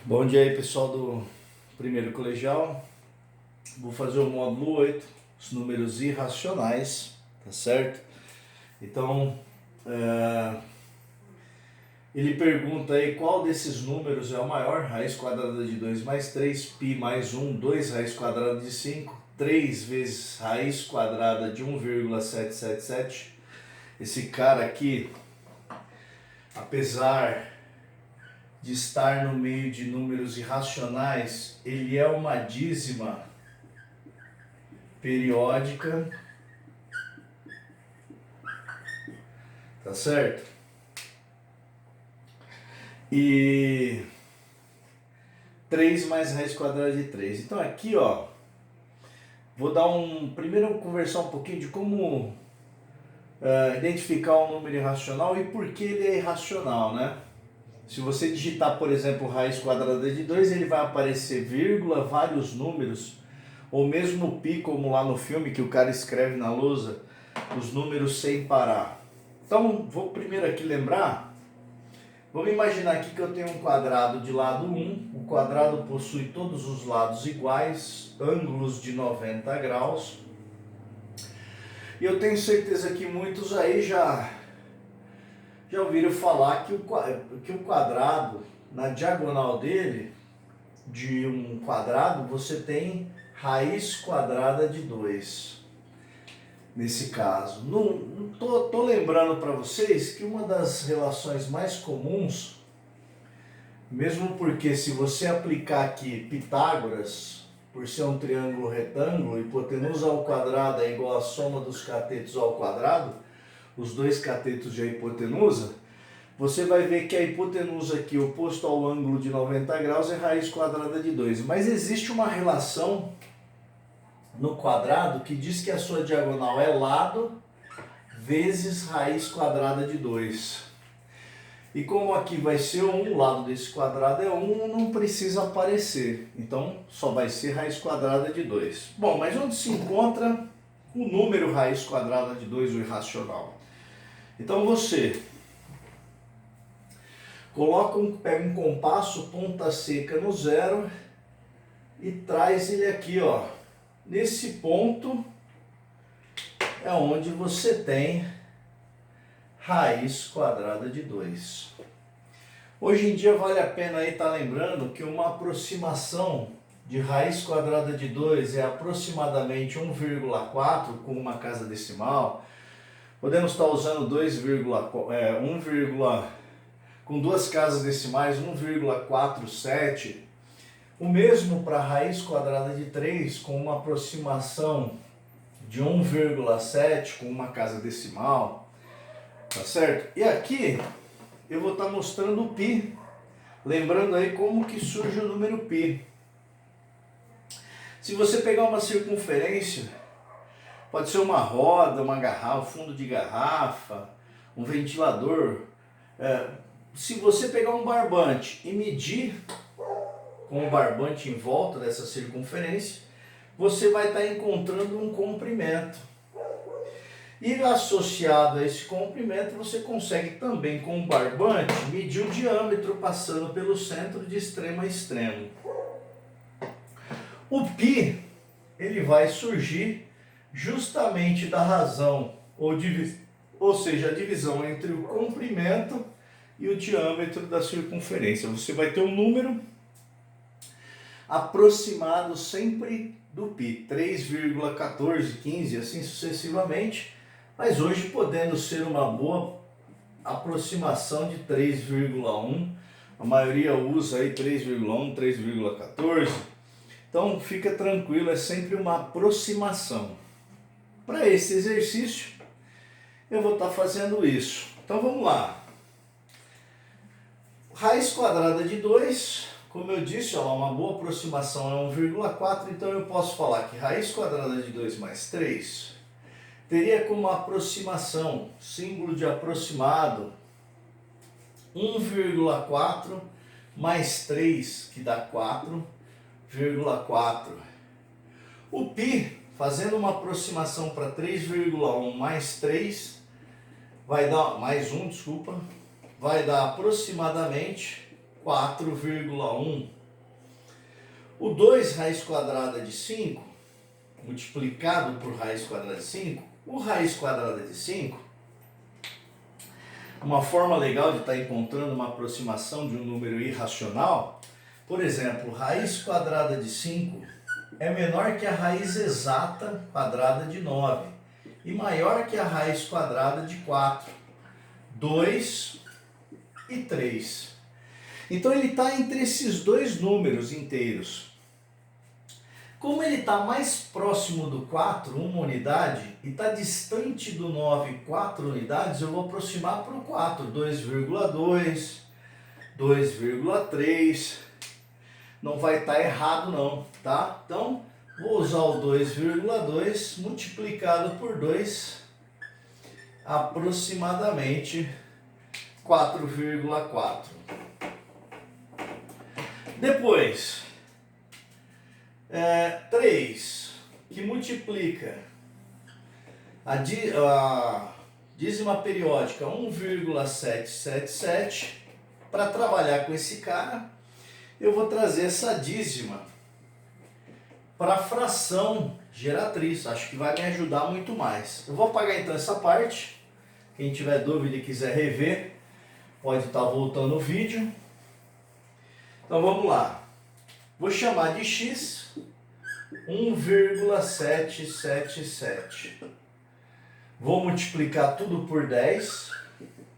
Bom dia aí, pessoal do primeiro colegial. Vou fazer o módulo 8, os números irracionais, tá certo? Então, ele pergunta aí qual desses números é o maior: raiz quadrada de 2 mais 3, π mais 1, 2 raiz quadrada de 5, 3 vezes raiz quadrada de 1,777. Esse cara aqui, apesar de estar no meio de números irracionais, ele é uma dízima periódica, tá certo? E 3 mais raiz quadrada de 3. Então aqui, ó, vou dar primeiro conversar um pouquinho de como identificar um número irracional e por que ele é irracional, né? Se você digitar, por exemplo, raiz quadrada de 2, ele vai aparecer vírgula, vários números, ou mesmo pi, como lá no filme que o cara escreve na lousa, os números sem parar. Então, vou primeiro aqui lembrar, vamos imaginar aqui que eu tenho um quadrado de lado 1, o quadrado possui todos os lados iguais, ângulos de 90 graus, e eu tenho certeza que muitos aí já ouviram falar que o quadrado, na diagonal dele, de um quadrado, você tem raiz quadrada de 2. Nesse caso, tô lembrando para vocês que uma das relações mais comuns, mesmo porque se você aplicar aqui Pitágoras, por ser um triângulo retângulo, hipotenusa ao quadrado é igual à soma dos catetos ao quadrado, os dois catetos de hipotenusa, você vai ver que a hipotenusa aqui, oposto ao ângulo de 90 graus, é raiz quadrada de 2. Mas existe uma relação no quadrado que diz que a sua diagonal é lado vezes raiz quadrada de 2. E como aqui vai ser 1, o lado desse quadrado é 1, não precisa aparecer. Então, só vai ser raiz quadrada de 2. Bom, mas onde se encontra o número raiz quadrada de 2, o irracional? Então você pega um compasso, ponta seca no zero e traz ele aqui, ó. Nesse ponto é onde você tem raiz quadrada de 2. Hoje em dia vale a pena aí estar lembrando que uma aproximação de raiz quadrada de 2 é aproximadamente 1,4 com uma casa decimal. Podemos estar usando 1, com duas casas decimais, 1,47. O mesmo para raiz quadrada de 3, com uma aproximação de 1,7 com uma casa decimal. Tá certo? E aqui eu vou estar mostrando o π. Lembrando aí como que surge o número π. Se você pegar uma circunferência, pode ser uma roda, uma garrafa, um fundo de garrafa, um ventilador. Se você pegar um barbante e medir com o barbante em volta dessa circunferência, você vai estar encontrando um comprimento. E associado a esse comprimento, você consegue também com o barbante medir o diâmetro passando pelo centro de extremo a extremo. O π, ele vai surgir justamente da razão, ou seja, a divisão entre o comprimento e o diâmetro da circunferência. Você vai ter um número aproximado sempre do π, 3,1415, assim sucessivamente, mas hoje podendo ser uma boa aproximação de 3,1, a maioria usa aí 3,1, 3,14, então fica tranquilo, é sempre uma aproximação. Para esse exercício, eu vou estar fazendo isso. Então vamos lá. Raiz quadrada de 2, como eu disse, ó, uma boa aproximação é 1,4, então eu posso falar que raiz quadrada de 2 mais 3 teria como aproximação, símbolo de aproximado, 1,4 mais 3, que dá 4,4. O π, fazendo uma aproximação para 3,1 mais 3, vai dar, vai dar aproximadamente 4,1. O 2 raiz quadrada de 5, multiplicado por raiz quadrada de 5, o raiz quadrada de 5, uma forma legal de estar encontrando uma aproximação de um número irracional, por exemplo, raiz quadrada de 5 é menor que a raiz exata quadrada de 9 e maior que a raiz quadrada de 4, 2 e 3. Então ele está entre esses dois números inteiros. Como ele está mais próximo do 4, 1 unidade, e está distante do 9, 4 unidades, eu vou aproximar para o 4, 2,2, 2,3. Não vai estar errado não, tá? Então, vou usar o 2,2 multiplicado por 2, aproximadamente 4,4. Depois, 3, que multiplica a dízima periódica 1,777. Para trabalhar com esse cara, eu vou trazer essa dízima para a fração geratriz. Acho que vai me ajudar muito mais. Eu vou apagar então essa parte. Quem tiver dúvida e quiser rever, pode estar voltando o vídeo. Então vamos lá. Vou chamar de x 1,777. Vou multiplicar tudo por 10.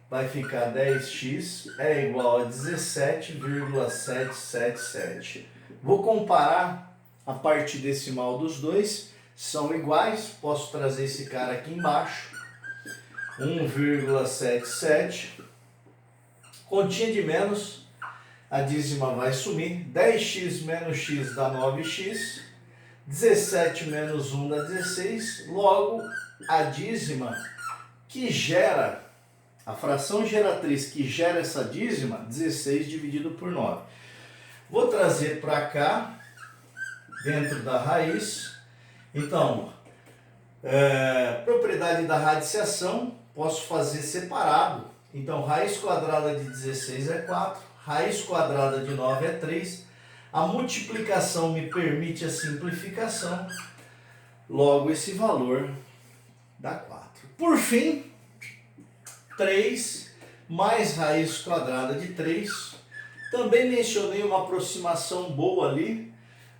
Vai ficar 10x é igual a 17,777. Vou comparar a parte decimal dos dois. São iguais. Posso trazer esse cara aqui embaixo. 1,77. Continha de menos. A dízima vai sumir. 10x menos x dá 9x. 17 menos 1 dá 16. Logo, a dízima que gera, a fração geratriz que gera essa dízima, 16 dividido por 9. Vou trazer para cá, dentro da raiz. Então, propriedade da radiciação, posso fazer separado. Então, raiz quadrada de 16 é 4. Raiz quadrada de 9 é 3. A multiplicação me permite a simplificação. Logo, esse valor dá 4. Por fim, 3 mais raiz quadrada de 3. Também mencionei uma aproximação boa ali.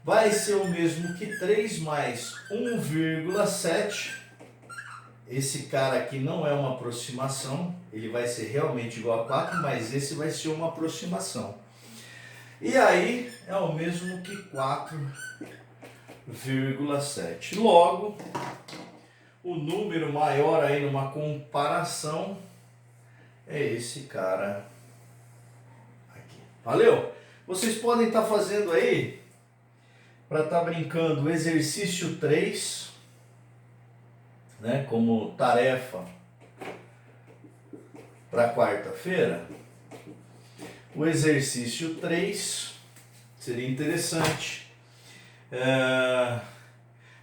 Vai ser o mesmo que 3 mais 1,7. Esse cara aqui não é uma aproximação, ele vai ser realmente igual a 4, mas esse vai ser uma aproximação. E aí é o mesmo que 4,7. Logo, o número maior aí numa comparação é esse cara aqui. Valeu? Vocês podem estar fazendo aí, para estar brincando, o exercício 3, né, como tarefa para quarta-feira. O exercício 3 seria interessante.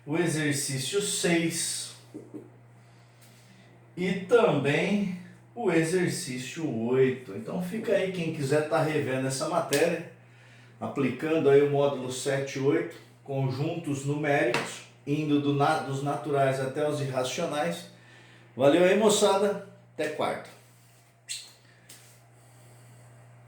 O exercício 6 e também o exercício 8. Então fica aí quem quiser estar revendo essa matéria, aplicando aí o módulo 7 e 8, conjuntos numéricos, indo dos naturais até os irracionais. Valeu aí, moçada. Até quarta.